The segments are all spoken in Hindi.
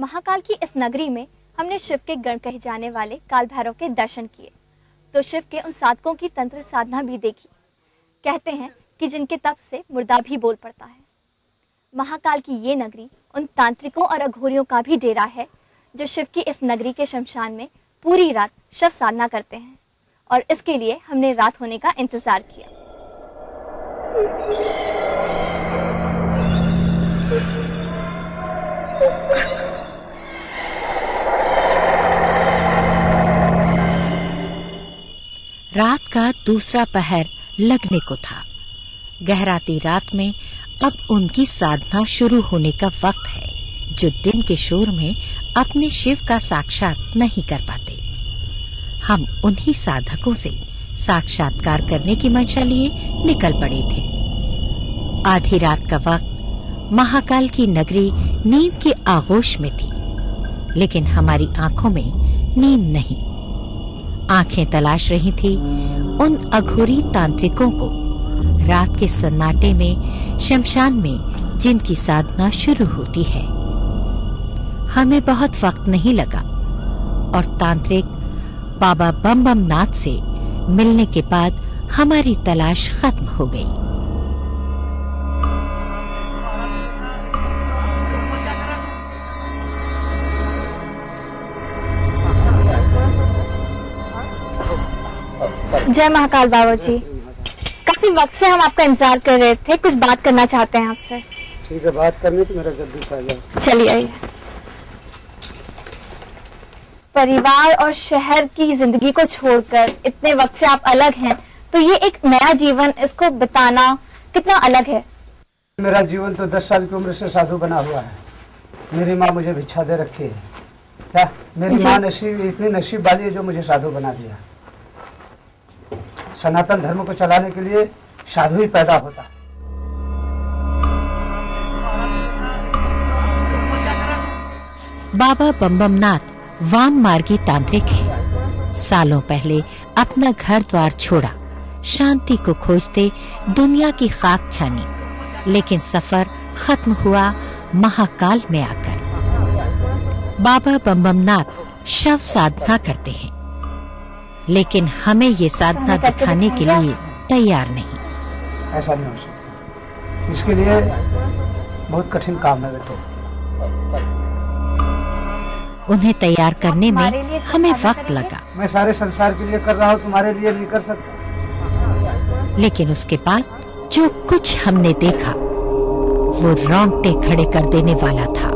महाकाल की इस नगरी में हमने शिव के गण कहे जाने वाले काल भैरव के दर्शन किए, तो शिव के उन साधकों की तंत्र साधना भी देखी। कहते हैं कि जिनके तप से मुर्दा भी बोल पड़ता है। महाकाल की ये नगरी उन तांत्रिकों और अघोरियों का भी डेरा है जो शिव की इस नगरी के शमशान में पूरी रात शिव साधना करते हैं, और इसके लिए हमने रात होने का इंतजार किया। रात का दूसरा पहर लगने को था। गहराती रात में अब उनकी साधना शुरू होने का वक्त है, जो दिन के शोर में अपने शिव का साक्षात नहीं कर पाते। हम उन्हीं साधकों से साक्षात्कार करने की मंशा लिए निकल पड़े थे। आधी रात का वक्त, महाकाल की नगरी नींद के आगोश में थी, लेकिन हमारी आंखों में नींद नहीं। आंखें तलाश रही थी उन अघोरी तांत्रिकों को, रात के सन्नाटे में शमशान में जिनकी साधना शुरू होती है। हमें बहुत वक्त नहीं लगा और तांत्रिक बाबा बम बम नाथ से मिलने के बाद हमारी तलाश खत्म हो गई। जय महाकाल बाबा जी, काफी वक्त से हम आपका इंतजार कर रहे थे, कुछ बात करना चाहते हैं आपसे। ठीक है, बात करनी तो मेरा जल्दी से आ जाओ। चलिए आइए। परिवार और शहर की जिंदगी को छोड़कर इतने वक्त से आप अलग हैं, तो ये एक नया जीवन, इसको बिताना कितना अलग है। मेरा जीवन तो 10 साल की उम्र से साधु बना हुआ है। मेरी माँ मुझे भिक्षा दे रखी है। क्या मेरी माँ इतनी नसीब वाली है जो मुझे साधु बना दिया। सनातन धर्म को चलाने के लिए साधु ही पैदा होता है। बाबा बम बम नाथ वाम मार्गी तांत्रिक है। सालों पहले अपना घर द्वार छोड़ा, शांति को खोजते दुनिया की खाक छानी, लेकिन सफर खत्म हुआ महाकाल में आकर। बाबा बम बम नाथ शव साधना करते हैं, लेकिन हमें ये साधना दिखाने के लिए तैयार नहीं। ऐसा नहीं हो सकता, इसके लिए बहुत कठिन काम है बेटे। उन्हें तैयार करने में हमें वक्त लगा। मैं सारे संसार के लिए कर रहा हूँ, तुम्हारे लिए नहीं कर सकता। लेकिन उसके बाद जो कुछ हमने देखा वो रोंगटे खड़े कर देने वाला था।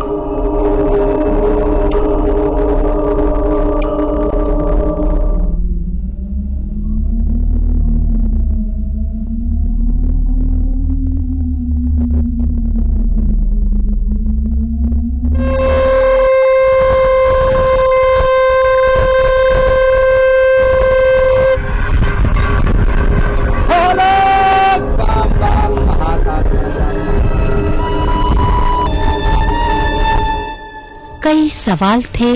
कई सवाल थे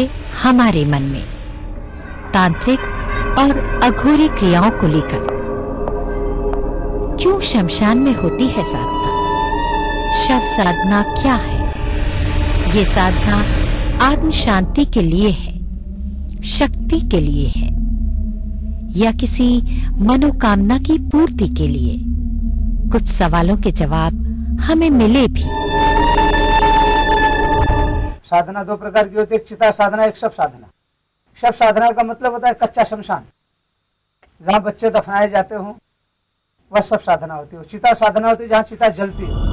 हमारे मन में तांत्रिक और अघोरी क्रियाओं को लेकर। क्यों शमशान में होती है साधना? शव साधना क्या है? ये साधना आत्म शांति के लिए है, शक्ति के लिए है, या किसी मनोकामना की पूर्ति के लिए? कुछ सवालों के जवाब हमें मिले भी। साधना दो प्रकार की होती है, एक चिता साधना, एक शव साधना। शव साधना का मतलब होता है कच्चा शमशान, जहाँ बच्चे दफनाए जाते हों, वह शव साधना होती है। चिता साधना होती है जहाँ चिता जलती है।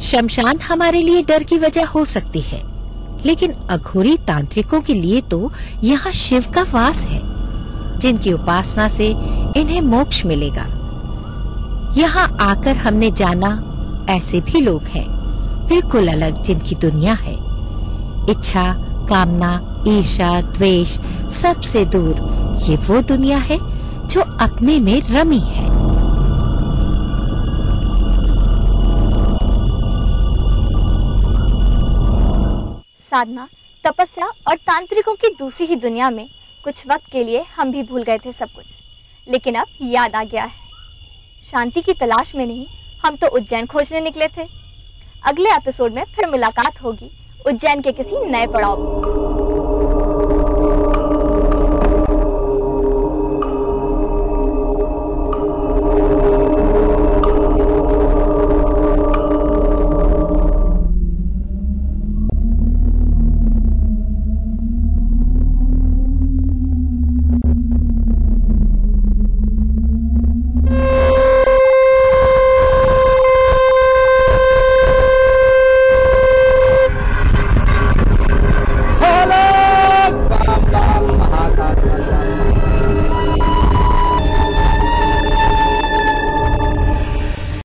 शमशान हमारे लिए डर की वजह हो सकती है, लेकिन अघोरी तांत्रिकों के लिए तो यहाँ शिव का वास है, जिनकी उपासना से इन्हें मोक्ष मिलेगा। यहाँ आकर हमने जाना ऐसे भी लोग हैं बिल्कुल अलग, जिनकी दुनिया है इच्छा, कामना, ईर्ष्या, द्वेष सबसे दूर। ये वो दुनिया है जो अपने में रमी है। साधना, तपस्या और तांत्रिकों की दूसरी ही दुनिया में कुछ वक्त के लिए हम भी भूल गए थे सब कुछ, लेकिन अब याद आ गया है। शांति की तलाश में नहीं, हम तो उज्जैन खोजने निकले थे। अगले एपिसोड में फिर मुलाकात होगी उज्जैन के किसी नए पड़ाव।